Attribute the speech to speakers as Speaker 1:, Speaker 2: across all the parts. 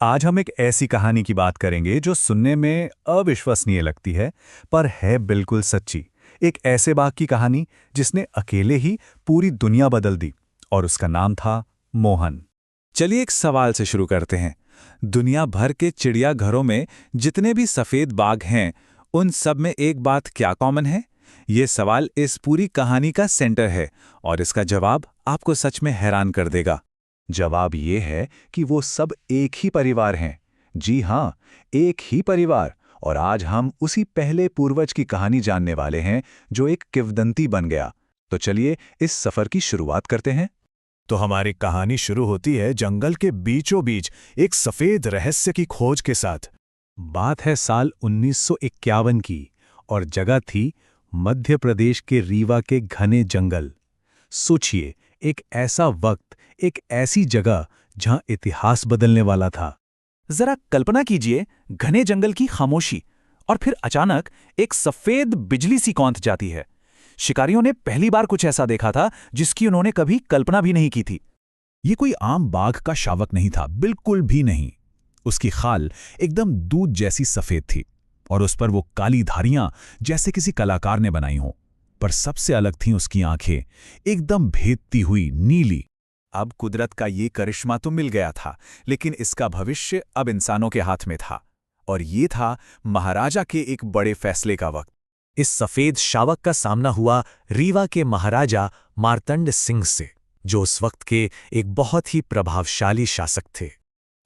Speaker 1: आज हम एक ऐसी कहानी की बात करेंगे जो सुनने में अविश्वसनीय लगती है, पर है बिल्कुल सच्ची। एक ऐसे बाघ की कहानी जिसने अकेले ही पूरी दुनिया बदल दी, और उसका नाम था मोहन।
Speaker 2: चलिए एक सवाल से शुरू करते हैं। दुनिया भर के चिड़ियाघरों में जितने भी सफेद बाघ हैं, उन सब में एक बात क्या कॉमन है? ये सवाल इस पूरी कहानी का सेंटर है और इसका जवाब आपको सच में हैरान कर देगा।
Speaker 1: जवाब ये है कि वो सब एक ही परिवार हैं। जी हाँ, एक ही परिवार। और आज हम उसी पहले पूर्वज की कहानी जानने वाले हैं जो एक किंवदंती बन गया। तो चलिए इस सफर की शुरुआत करते हैं।
Speaker 3: तो हमारी कहानी शुरू होती है जंगल के बीचों बीच एक सफेद रहस्य की खोज के साथ।
Speaker 1: बात है साल 1951 की, और जगह थी मध्य प्रदेश के रीवा के घने जंगल। सोचिए, एक ऐसा वक्त, एक ऐसी जगह जहां इतिहास बदलने वाला था।
Speaker 2: जरा कल्पना कीजिए, घने जंगल की खामोशी, और फिर अचानक एक सफेद बिजली सी कौंध जाती है। शिकारियों ने पहली बार कुछ ऐसा देखा था जिसकी उन्होंने कभी कल्पना भी नहीं की थी।
Speaker 3: ये कोई आम बाघ का शावक नहीं था, बिल्कुल भी नहीं। उसकी खाल एकदम दूध जैसी सफेद थी और उस पर वो काली धारियां जैसे किसी कलाकार ने बनाई हों। पर सबसे अलग थीं उसकी आंखें, एकदम भेदती हुई नीली।
Speaker 2: अब कुदरत का ये करिश्मा तो मिल गया था, लेकिन इसका भविष्य अब इंसानों के हाथ में था। और ये था महाराजा के एक बड़े फैसले का वक्त।
Speaker 4: इस सफेद शावक का सामना हुआ रीवा के महाराजा मार्तंड सिंह से, जो उस वक्त के एक बहुत ही प्रभावशाली शासक थे।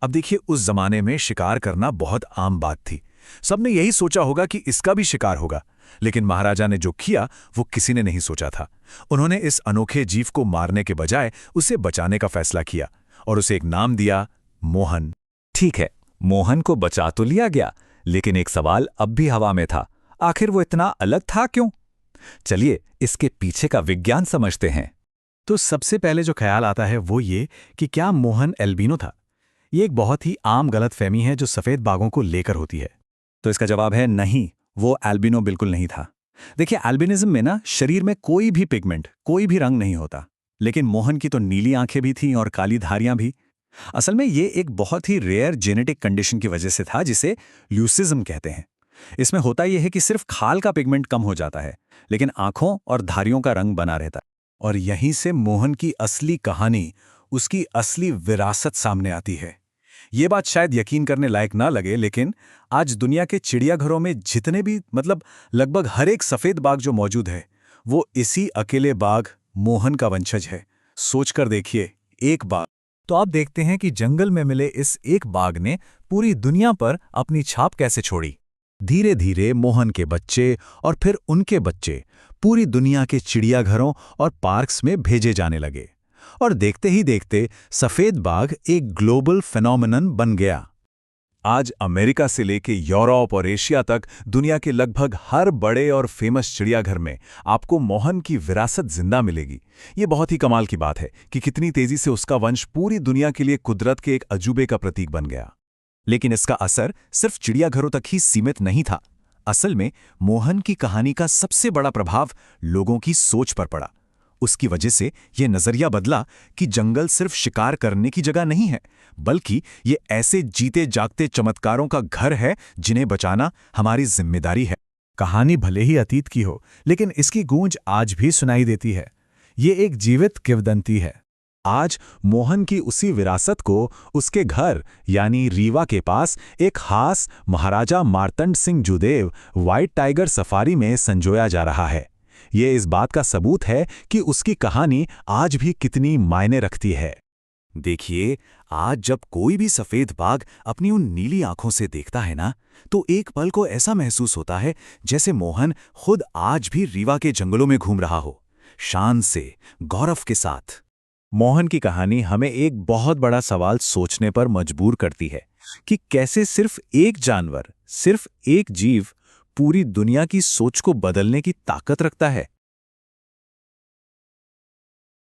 Speaker 2: अब देखिए, उस जमाने में शिकार करना बहुत आम बात थी। सबने यही सोचा होगा कि इसका भी शिकार होगा, लेकिन महाराजा ने जो किया वो किसी ने नहीं सोचा था। उन्होंने इस अनोखे जीव को मारने के बजाय उसे बचाने का फैसला किया और उसे एक नाम दिया, मोहन। ठीक है, मोहन को बचा तो लिया गया, लेकिन एक सवाल अब भी हवा में था। आखिर वो इतना अलग था क्यों? चलिए इसके पीछे का विज्ञान समझते हैं।
Speaker 1: तो सबसे पहले जो ख्याल आता है वो ये कि क्या मोहन एल्बिनो था। ये एक बहुत ही आम गलतफहमी है जो सफेद बाघों को लेकर होती है।
Speaker 2: तो इसका जवाब है नहीं, वो एल्बिनो बिल्कुल नहीं था। देखिए, एल्बिनिज्म में ना शरीर में कोई भी पिगमेंट, कोई भी रंग नहीं होता, लेकिन मोहन की तो नीली आंखें भी थीं और काली धारियां भी। असल में ये एक बहुत ही रेयर जेनेटिक कंडीशन की वजह से था, जिसे ल्यूसिज्म कहते हैं। इसमें होता यह है कि सिर्फ खाल का पिगमेंट कम हो जाता है, लेकिन आंखों और धारियों का रंग बना रहता है।
Speaker 3: और यहीं से मोहन की असली कहानी, उसकी असली विरासत सामने आती है। ये बात शायद यकीन करने लायक ना लगे, लेकिन आज दुनिया के चिड़ियाघरों में जितने भी लगभग हर एक सफेद बाघ जो मौजूद है, वो इसी अकेले बाघ मोहन का वंशज है। सोचकर देखिए, एक बाघ।
Speaker 1: तो आप देखते हैं कि जंगल में मिले इस एक बाघ ने पूरी दुनिया पर अपनी छाप कैसे छोड़ी। धीरे धीरे मोहन के बच्चे और फिर उनके बच्चे पूरी दुनिया के चिड़ियाघरों और पार्क्स में भेजे जाने लगे, और देखते ही देखते सफेद बाघ एक ग्लोबल फेनोमेनन बन गया।
Speaker 2: आज अमेरिका से लेके यूरोप और एशिया तक दुनिया के लगभग हर बड़े और फेमस चिड़ियाघर में आपको मोहन की विरासत जिंदा मिलेगी। ये बहुत ही कमाल की बात है कि कितनी तेजी से उसका वंश पूरी दुनिया के लिए कुदरत के एक अजूबे का प्रतीक बन गया। लेकिन इसका असर सिर्फ चिड़ियाघरों तक ही सीमित नहीं था। असल में मोहन की कहानी का सबसे बड़ा प्रभाव लोगों की सोच पर पड़ा। उसकी वजह से यह नजरिया बदला कि जंगल सिर्फ शिकार करने की जगह नहीं है, बल्कि ये ऐसे जीते जागते चमत्कारों का घर है जिन्हें बचाना हमारी जिम्मेदारी है।
Speaker 1: कहानी भले ही अतीत की हो, लेकिन इसकी गूंज आज भी सुनाई देती है। ये एक जीवित किंवदंती है।
Speaker 3: आज मोहन की उसी विरासत को उसके घर यानी रीवा के पास एक खास Maharaja Martand Singh Judeo white tiger safari में संजोया जा रहा है। ये इस बात का सबूत है कि उसकी कहानी आज भी कितनी मायने रखती है।
Speaker 2: देखिए, आज जब कोई भी सफेद बाघ अपनी उन नीली आंखों से देखता है ना, तो एक पल को ऐसा महसूस होता है जैसे मोहन खुद आज भी रीवा के जंगलों में घूम रहा हो, शान से, गौरव के साथ।
Speaker 1: मोहन की कहानी हमें एक बहुत बड़ा सवाल सोचने पर मजबूर करती है कि कैसे सिर्फ एक जानवर, सिर्फ एक जीव पूरी दुनिया की सोच को बदलने की ताकत रखता है।